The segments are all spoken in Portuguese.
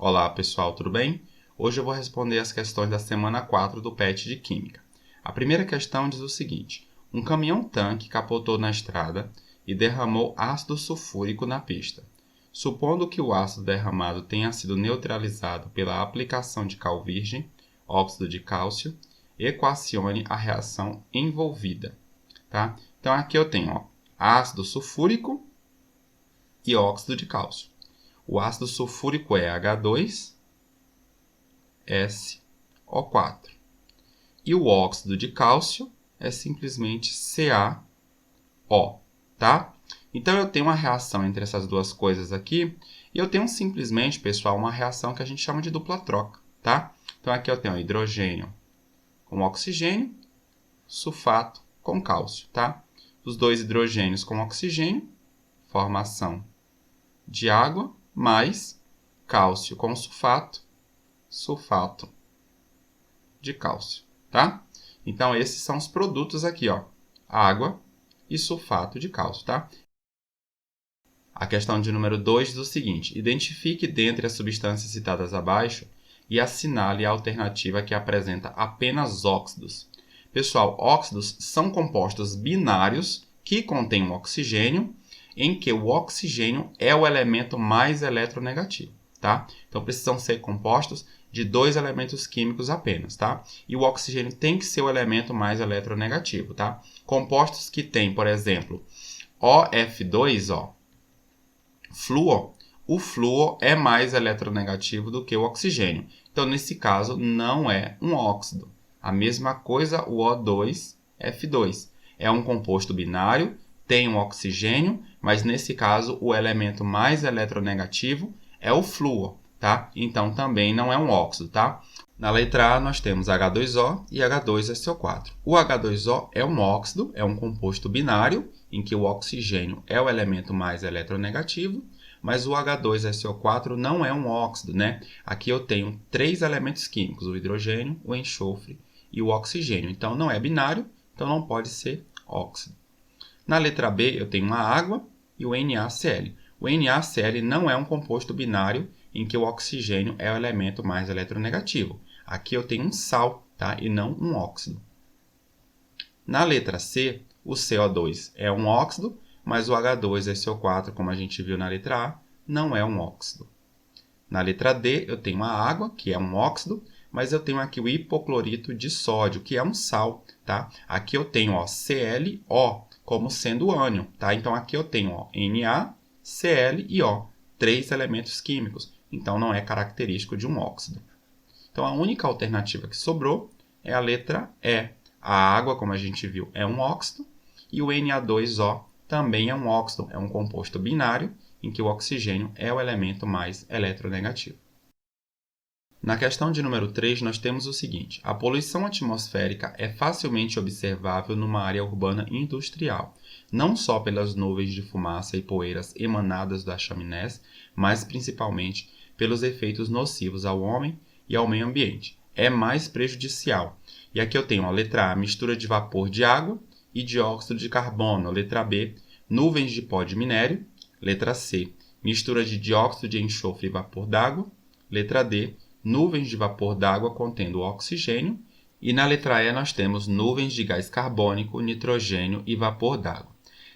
Olá pessoal, tudo bem? Hoje eu vou responder as questões da semana 4 do PET de Química. A primeira questão diz o seguinte: um caminhão-tanque capotou na estrada e derramou ácido sulfúrico na pista. Supondo que o ácido derramado tenha sido neutralizado pela aplicação de cal virgem, óxido de cálcio, equacione a reação envolvida. Tá? Então aqui eu tenho ácido sulfúrico e óxido de cálcio. O ácido sulfúrico é H2SO4. E o óxido de cálcio é simplesmente CaO, tá? Então, eu tenho uma reação entre essas duas coisas aqui, e eu tenho simplesmente, pessoal, uma reação que a gente chama de dupla troca, tá? Então, aqui eu tenho hidrogênio com oxigênio, sulfato com cálcio, tá? Os dois hidrogênios com oxigênio, formação de água, mais cálcio com sulfato, sulfato de cálcio, tá? Então, esses são os produtos aqui, ó, água e sulfato de cálcio, tá? A questão de número 2 diz o seguinte: identifique dentre as substâncias citadas abaixo e assinale a alternativa que apresenta apenas óxidos. Pessoal, óxidos são compostos binários que contêm um oxigênio, em que o oxigênio é o elemento mais eletronegativo, tá? Então, precisam ser compostos de dois elementos químicos apenas, tá? E o oxigênio tem que ser o elemento mais eletronegativo, tá? Compostos que têm, por exemplo, OF2, ó, flúor, o flúor é mais eletronegativo do que o oxigênio. Então, nesse caso, não é um óxido. A mesma coisa o O2F2. É um composto binário, tem um oxigênio, mas nesse caso o elemento mais eletronegativo é o flúor, tá? Então também não é um óxido, tá? Na letra A nós temos H2O e H2SO4. O H2O é um óxido, é um composto binário, em que o oxigênio é o elemento mais eletronegativo, mas o H2SO4 não é um óxido, né? Aqui eu tenho três elementos químicos, o hidrogênio, o enxofre e o oxigênio. Então não é binário, então não pode ser óxido. Na letra B, eu tenho uma água e o NaCl. O NaCl não é um composto binário em que o oxigênio é o elemento mais eletronegativo. Aqui eu tenho um sal, tá? E não um óxido. Na letra C, o CO2 é um óxido, mas o H2SO4, como a gente viu na letra A, não é um óxido. Na letra D, eu tenho a água, que é um óxido, mas eu tenho aqui o hipoclorito de sódio, que é um sal, tá? Aqui eu tenho, ó, ClO, como sendo ânion, tá? Então, aqui eu tenho, ó, Na, Cl e O, três elementos químicos. Então, não é característico de um óxido. Então, a única alternativa que sobrou é a letra E. A água, como a gente viu, é um óxido, e o Na2O também é um óxido, é um composto binário, em que o oxigênio é o elemento mais eletronegativo. Na questão de número 3, nós temos o seguinte: a poluição atmosférica é facilmente observável numa área urbana industrial, não só pelas nuvens de fumaça e poeiras emanadas das chaminés, mas principalmente pelos efeitos nocivos ao homem e ao meio ambiente. É mais prejudicial. E aqui eu tenho a letra A, mistura de vapor de água e dióxido de carbono. A letra B, nuvens de pó de minério. Letra C, mistura de dióxido de enxofre e vapor d'água. Letra D, nuvens de vapor d'água contendo oxigênio. E na letra E nós temos nuvens de gás carbônico, nitrogênio e vapor d'água.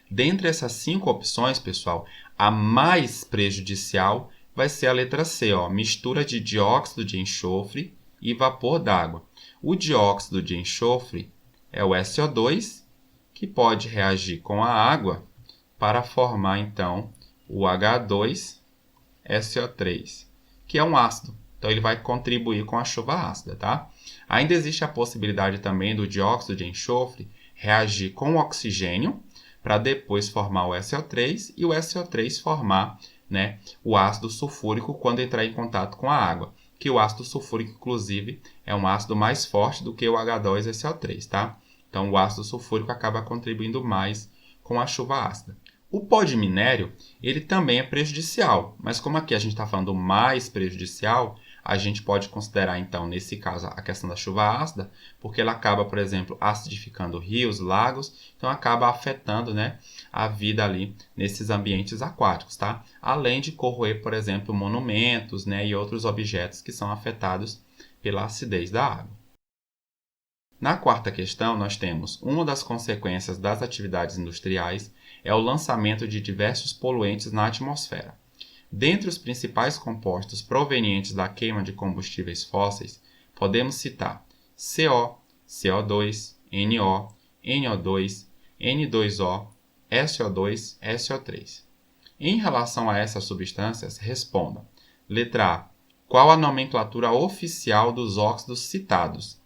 Dentre essas 5 opções, pessoal, a mais prejudicial vai ser a letra C, ó, mistura de dióxido de enxofre e vapor d'água. O dióxido de enxofre é o SO2, que pode reagir com a água para formar, então, o H2SO3, que é um ácido. Então, ele vai contribuir com a chuva ácida, tá? Ainda existe a possibilidade também do dióxido de enxofre reagir com o oxigênio para depois formar o SO3 e o SO3 formar, né, o ácido sulfúrico quando entrar em contato com a água. Que o ácido sulfúrico, inclusive, é um ácido mais forte do que o H2SO3, tá? Então, o ácido sulfúrico acaba contribuindo mais com a chuva ácida. O pó de minério, ele também é prejudicial, mas como aqui a gente está falando mais prejudicial, a gente pode considerar, então, nesse caso, a questão da chuva ácida, porque ela acaba, por exemplo, acidificando rios, lagos, então acaba afetando, né, a vida ali nesses ambientes aquáticos, tá? Além de corroer, por exemplo, monumentos, né, e outros objetos que são afetados pela acidez da água. Na quarta questão, nós temos uma das consequências das atividades industriais é o lançamento de diversos poluentes na atmosfera. Dentre os principais compostos provenientes da queima de combustíveis fósseis, podemos citar CO, CO2, NO, NO2, N2O, SO2, SO3. Em relação a essas substâncias, responda. Letra A. Qual a nomenclatura oficial dos óxidos citados?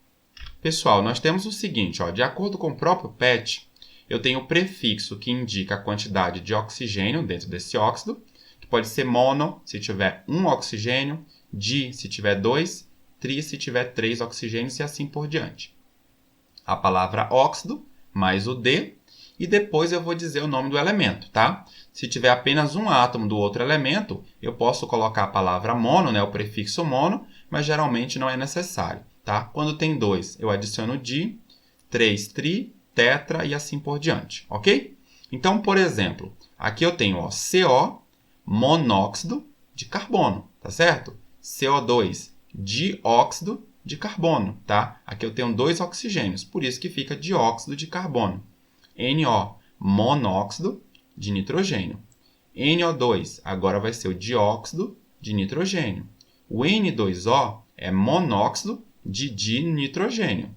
Pessoal, nós temos o seguinte, de acordo com o próprio PET, eu tenho o prefixo que indica a quantidade de oxigênio dentro desse óxido, que pode ser mono, se tiver um oxigênio, di, se tiver 2, tri, se tiver 3 oxigênios e assim por diante. A palavra óxido, mais o D, e depois eu vou dizer o nome do elemento, tá? Se tiver apenas um átomo do outro elemento, eu posso colocar a palavra mono, né, o prefixo mono, mas geralmente não é necessário. Tá? Quando tem 2, eu adiciono di, 3, tri, tetra e assim por diante, ok? Então, por exemplo, aqui eu tenho CO, monóxido de carbono, tá certo? CO2, dióxido de carbono, tá? Aqui eu tenho 2 oxigênios, por isso que fica dióxido de carbono. NO, monóxido de nitrogênio. NO2, agora vai ser o dióxido de nitrogênio. O N2O é monóxido de dinitrogênio.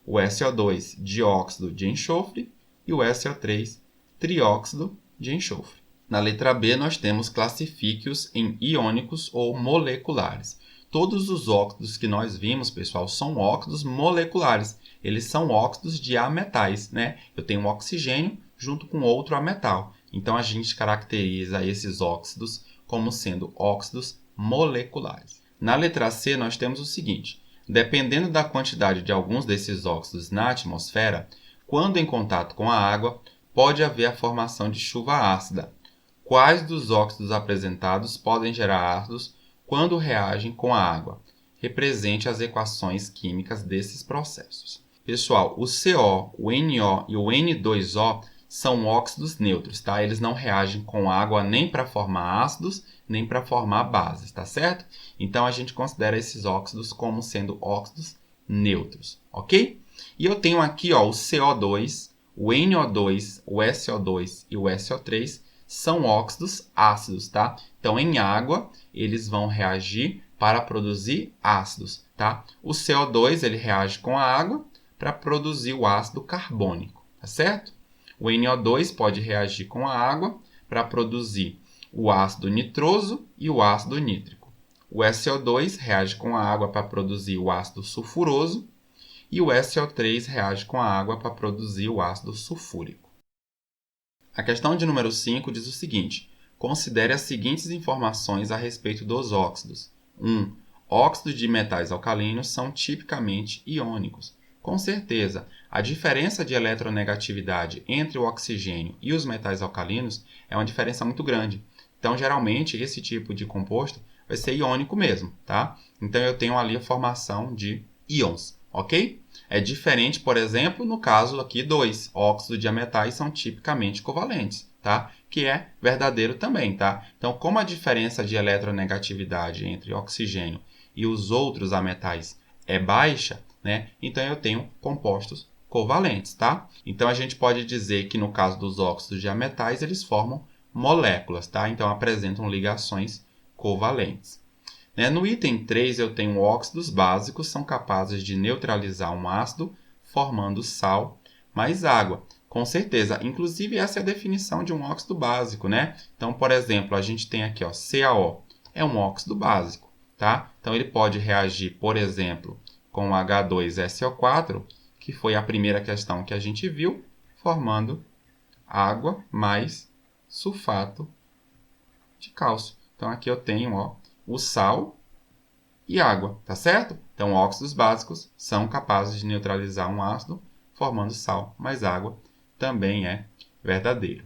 O SO2, dióxido de enxofre, e o SO3, trióxido de enxofre. Na letra B, nós temos classifique-os em iônicos ou moleculares. Todos os óxidos que nós vimos, pessoal, são óxidos moleculares. Eles são óxidos de ametais, né? Eu tenho um oxigênio junto com outro ametal. Então, a gente caracteriza esses óxidos como sendo óxidos moleculares. Na letra C, nós temos o seguinte. Dependendo da quantidade de alguns desses óxidos na atmosfera, quando em contato com a água, pode haver a formação de chuva ácida. Quais dos óxidos apresentados podem gerar ácidos quando reagem com a água? Represente as equações químicas desses processos. Pessoal, o CO, o NO e o N2O são óxidos neutros, tá? Eles não reagem com água nem para formar ácidos, nem para formar bases, tá certo? Então, a gente considera esses óxidos como sendo óxidos neutros, ok? E eu tenho aqui o CO2, o NO2, o SO2 e o SO3 são óxidos ácidos, tá? Então, em água, eles vão reagir para produzir ácidos, tá? O CO2 ele reage com a água para produzir o ácido carbônico, tá certo? O NO2 pode reagir com a água para produzir o ácido nitroso e o ácido nítrico. O SO2 reage com a água para produzir o ácido sulfuroso e o SO3 reage com a água para produzir o ácido sulfúrico. A questão de número 5 diz o seguinte: considere as seguintes informações a respeito dos óxidos. 1. Óxidos de metais alcalinos são tipicamente iônicos. Com certeza, a diferença de eletronegatividade entre o oxigênio e os metais alcalinos é uma diferença muito grande. Então, geralmente, esse tipo de composto vai ser iônico mesmo, tá? Então, eu tenho ali a formação de íons, ok? É diferente, por exemplo, no caso aqui 2, óxidos de metais são tipicamente covalentes, tá? Que é verdadeiro também, tá? Então, como a diferença de eletronegatividade entre oxigênio e os outros ametais é baixa, né? Então, eu tenho compostos covalentes, tá? Então, a gente pode dizer que no caso dos óxidos de ametais, eles formam moléculas, tá? Então, apresentam ligações covalentes. No item 3, eu tenho óxidos básicos, são capazes de neutralizar um ácido, formando sal mais água. Com certeza, inclusive essa é a definição de um óxido básico, né? Então, por exemplo, a gente tem aqui, CaO, é um óxido básico, tá? Então, ele pode reagir, por exemplo, com H2SO4, que foi a primeira questão que a gente viu, formando água mais sulfato de cálcio. Então, aqui eu tenho o sal e água, tá certo? Então, óxidos básicos são capazes de neutralizar um ácido, formando sal mais água, também é verdadeiro.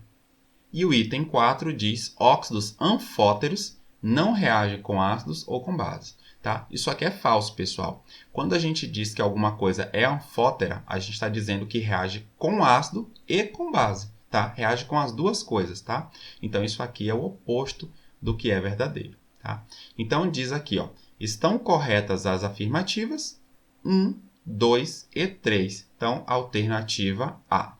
E o item 4 diz óxidos anfóteros não reage com ácidos ou com bases. Tá? Isso aqui é falso, pessoal. Quando a gente diz que alguma coisa é anfótera, a gente está dizendo que reage com ácido e com base. Tá? Reage com as duas coisas. Tá? Então, isso aqui é o oposto do que é verdadeiro. Tá? Então, diz aqui, ó, estão corretas as afirmativas 1, 2 e 3. Então, alternativa A.